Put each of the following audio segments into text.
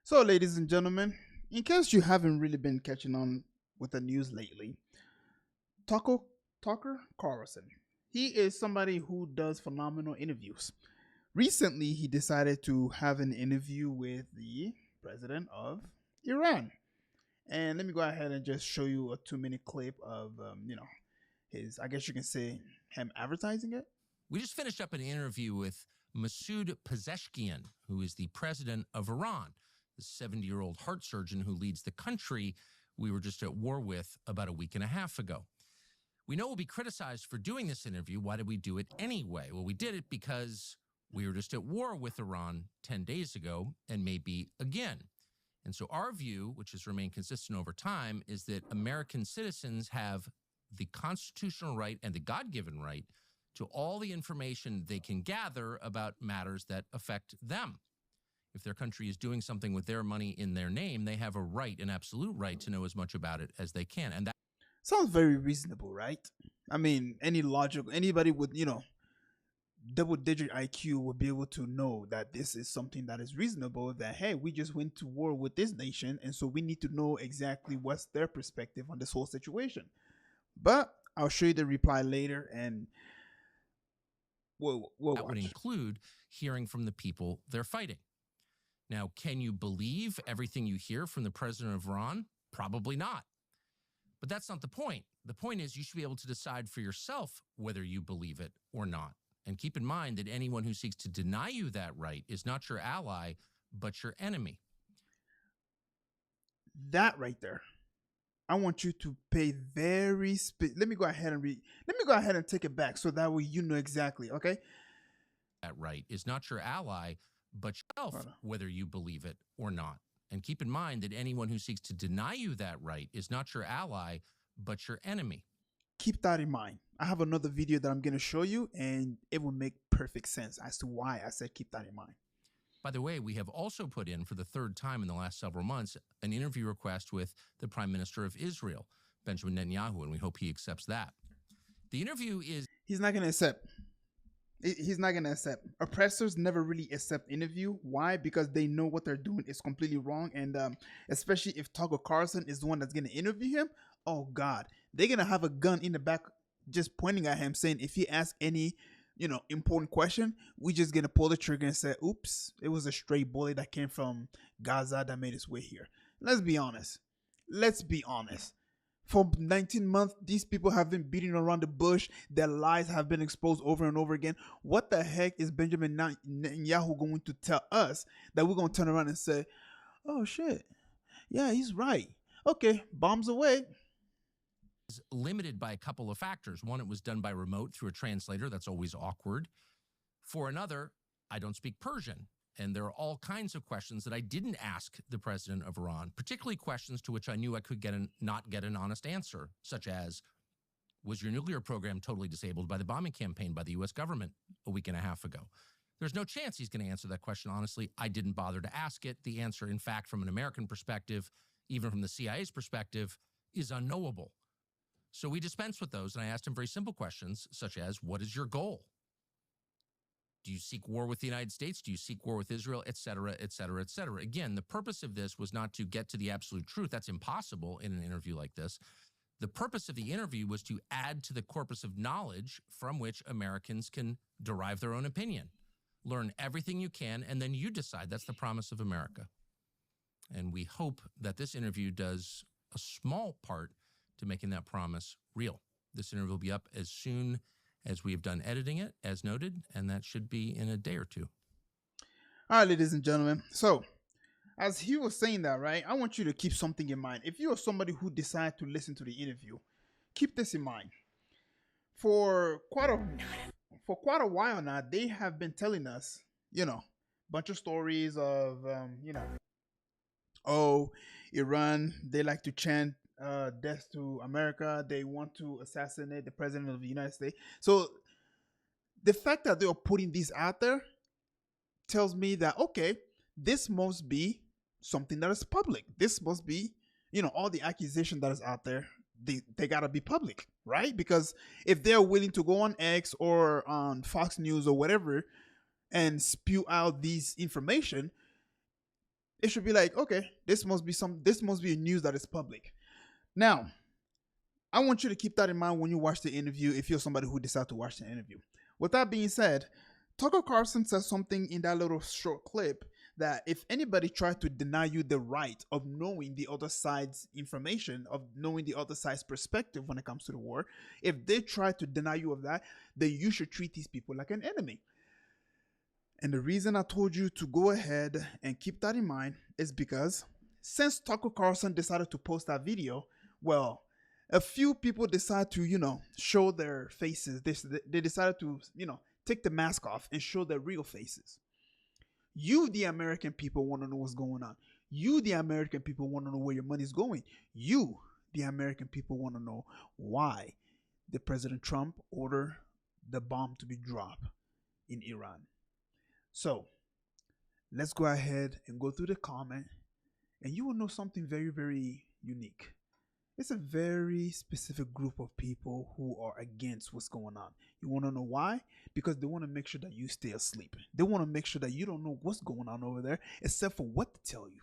So, ladies and gentlemen, in case you haven't really been catching on with the news lately, Tucker, Tucker Carlson, he is somebody who does phenomenal interviews. Recently, he decided to have an interview with the president of Iran. And let me go ahead and just show you a 2 minute clip of, his, I guess you can say, him advertising it. We just finished up an interview with Masoud Pezeshkian, who is the president of Iran, the 70-year-old heart surgeon who leads the country we were just at war with about a week and a half ago. We know we'll be criticized for doing this interview. Why did we do it anyway? Well, we did it because we were just at war with Iran 10 days ago and maybe again. And so our view, which has remained consistent over time, is that American citizens have the constitutional right and the God-given right to all the information they can gather about matters that affect them. If their country is doing something with their money in their name, they have a right, an absolute right, to know as much about it as they can. And that Sounds very reasonable, right? I mean, anybody with, double digit IQ would be able to know that this is something that is reasonable. That, hey, we just went to war with this nation, and so we need to know exactly what's their perspective on this whole situation. But I'll show you the reply later, and we'll that would watch. include hearing from the people they're fighting. Now, can you believe everything you hear from the president of Iran? Probably not. But that's not the point. The point is you should be able to decide for yourself whether you believe it or not. And keep in mind that anyone who seeks to deny you that right is not your ally, but your enemy. That right there, I want you to pay very. Let me go ahead and read. Let me go ahead and take it back, so that way you know exactly. Okay. That right is not your ally, but yourself, Hold on. whether you believe it or not. And keep in mind that anyone who seeks to deny you that right is not your ally, but your enemy. Keep that in mind. I have another video that I'm going to show you, and it will make perfect sense as to why I said keep that in mind. By the way, we have also put in, for the third time in the last several months, an interview request with the Prime Minister of Israel, Benjamin Netanyahu, and we hope he accepts that. The interview is... He's not going to accept. He's not going to accept. Oppressors never really accept interview. Why? Because they know what they're doing is completely wrong. And especially if Tucker Carlson is the one that's going to interview him, oh, God. They're going to have a gun in the back just pointing at him saying, if he asks any, important question, we just going to pull the trigger and say, oops, it was a stray bullet that came from Gaza that made its way here. Let's be honest. For 19 months, these people have been beating around the bush. Their lies have been exposed over and over again. What the heck is Benjamin Netanyahu going to tell us that we're going to turn around and say, oh, shit, yeah, he's right. Okay, bombs away. Is limited by a couple of factors. One, it was done by remote through a translator. That's always awkward. For another, I don't speak Persian. And there are all kinds of questions that I didn't ask the president of Iran, particularly questions to which I knew I could not get an honest answer, such as, was your nuclear program totally disabled by the bombing campaign by the U.S. government a week and a half ago? There's no chance he's going to answer that question honestly. I didn't bother to ask it. The answer, in fact, from an American perspective, even from the CIA's perspective, is unknowable. So we dispense with those, and I asked him very simple questions, such as, what is your goal? Do you seek war with the United States? Do you seek war with Israel? Et cetera, et cetera, et cetera. Again, the purpose of this was not to get to the absolute truth. That's impossible in an interview like this. The purpose of the interview was to add to the corpus of knowledge from which Americans can derive their own opinion. Learn everything you can, and then you decide. That's the promise of America. And we hope that this interview does a small part to making that promise real. This interview will be up as soon as we have done editing it, as noted, and that should be in a day or two. All right, ladies and gentlemen. So, as he was saying that, right, I want you to keep something in mind. If you are somebody who decided to listen to the interview, keep this in mind. For quite a while now, they have been telling us, bunch of stories of, oh, Iran, they like to chant death to America. They want to assassinate the president of the United States. So the fact that they are putting this out there tells me that, okay, this must be something that is public. This must be, all the accusation that is out there, they gotta be public, right? Because if they're willing to go on X or on Fox News or whatever and spew out these information, it should be like, okay, this must be a news that is public. Now, I want you to keep that in mind when you watch the interview, if you're somebody who decides to watch the interview. With that being said, Tucker Carlson says something in that little short clip that if anybody tried to deny you the right of knowing the other side's information, of knowing the other side's perspective when it comes to the war, if they try to deny you of that, then you should treat these people like an enemy. And the reason I told you to go ahead and keep that in mind is because since Tucker Carlson decided to post that video, well, a few people decided to, show their faces. They decided to, take the mask off and show their real faces. You, the American people, want to know what's going on. You, the American people, want to know where your money's going. You, the American people, want to know why did President Trump order the bomb to be dropped in Iran. So, let's go ahead and go through the comment, and you will know something very, very unique. It's a very specific group of people who are against what's going on. You want to know why? Because they want to make sure that you stay asleep. They want to make sure that you don't know what's going on over there, except for what to tell you.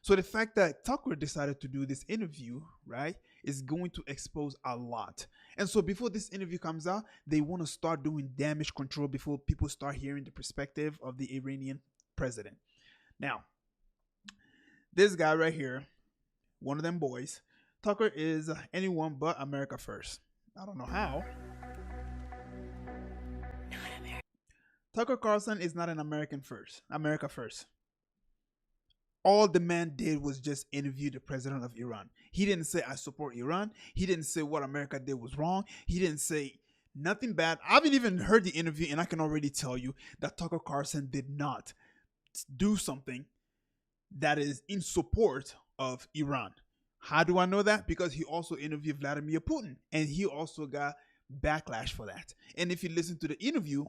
So the fact that Tucker decided to do this interview, right, is going to expose a lot. And so before this interview comes out, they want to start doing damage control before people start hearing the perspective of the Iranian president. Now, this guy right here, one of them boys, Tucker is anyone but America first. I don't know how. Tucker Carlson is not an America first. All the man did was just interview the president of Iran. He didn't say, I support Iran. He didn't say what America did was wrong. He didn't say nothing bad. I haven't even heard the interview, and I can already tell you that Tucker Carlson did not do something that is in support of Iran. How do I know that? Because he also interviewed Vladimir Putin, and he also got backlash for that. And if you listen to the interview,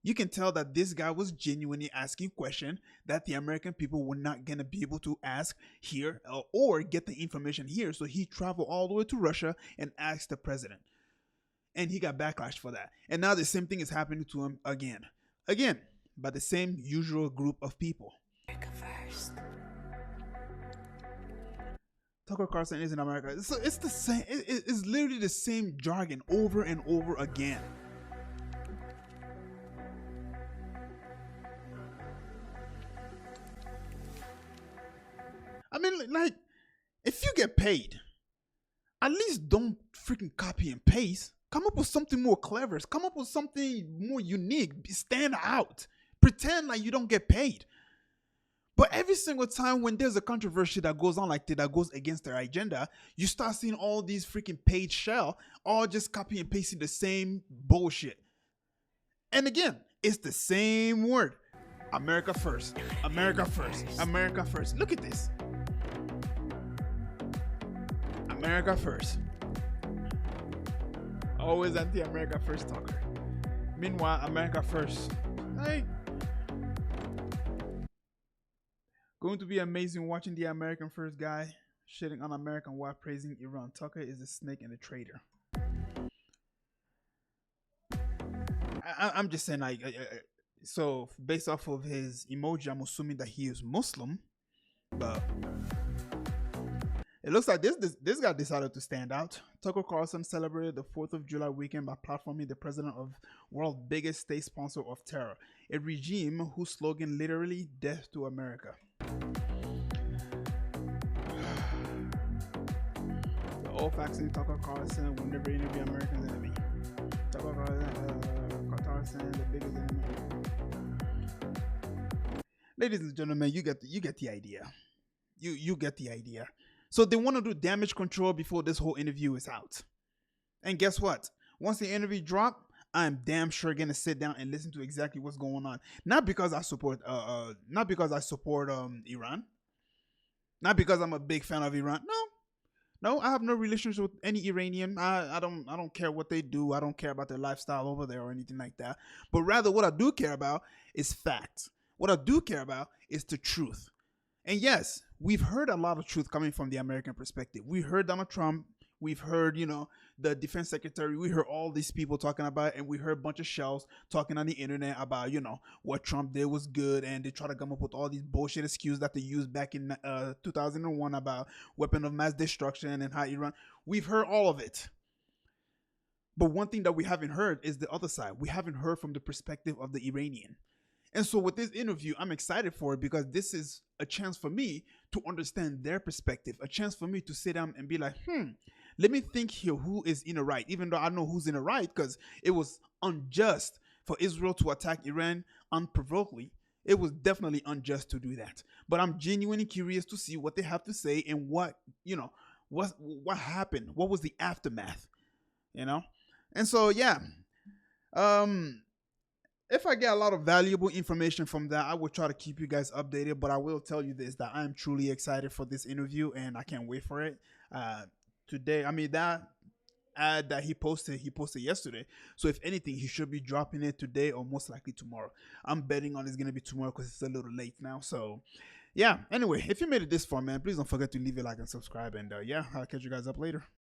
you can tell that this guy was genuinely asking questions that the American people were not going to be able to ask here or get the information here. So he traveled all the way to Russia and asked the president. And he got backlash for that. And now the same thing is happening to him again. Again, by the same usual group of people. America first. Tucker Carlson is in America. So it's the same. It's literally the same jargon over and over again. I mean, like, if you get paid, at least don't freaking copy and paste. Come up with something more clever. Come up with something more unique. Stand out. Pretend like you don't get paid. But every single time when there's a controversy that goes on like that goes against their agenda, you start seeing all these freaking paid shell all just copy and pasting the same bullshit. And again, it's the same word. America first. America first. America first. Look at this. America first. Always anti-America first talker. Meanwhile, America first. Like, going to be amazing watching the American first guy shitting on American while praising Iran. Tucker is a snake and a traitor. I'm just saying, like, so based off of his emoji, I'm assuming that he is Muslim, but it looks like this guy decided to stand out. Tucker Carlson celebrated the 4th of July weekend by platforming the president of world's biggest state sponsor of terror, a regime whose slogan literally "Death to America." The old faxing Tucker Carlson will never interview Americans' enemy. Tucker Carlson, the biggest enemy. Ladies and gentlemen, you get the idea. You get the idea. So they want to do damage control before this whole interview is out. And guess what? Once the interview drop, I'm damn sure gonna sit down and listen to exactly what's going on. Not because I support Iran. Not because I'm a big fan of Iran. No, I have no relationship with any Iranian. I don't care what they do. I don't care about their lifestyle over there or anything like that. But rather, what I do care about is facts. What I do care about is the truth. And yes, we've heard a lot of truth coming from the American perspective. We heard Donald Trump We've heard, the defense secretary. We heard all these people talking about it, and we heard a bunch of shells talking on the internet about, what Trump did was good, and they try to come up with all these bullshit excuses that they used back in 2001 about weapon of mass destruction and how Iran. We've heard all of it. But one thing that we haven't heard is the other side. We haven't heard from the perspective of the Iranian. And so with this interview, I'm excited for it because this is a chance for me to understand their perspective, a chance for me to sit down and be like, let me think here who is in the right, even though I know who's in the right because it was unjust for Israel to attack Iran unprovokedly. It was definitely unjust to do that. But I'm genuinely curious to see what they have to say and what happened. What was the aftermath, And so, yeah. If I get a lot of valuable information from that, I will try to keep you guys updated. But I will tell you this, that I'm truly excited for this interview and I can't wait for it. Today, that ad that he posted yesterday. So if anything, he should be dropping it today or most likely tomorrow. I'm betting on it's going to be tomorrow because it's a little late now. So yeah, anyway, if you made it this far, man, please don't forget to leave a like and subscribe. And yeah, I'll catch you guys up later.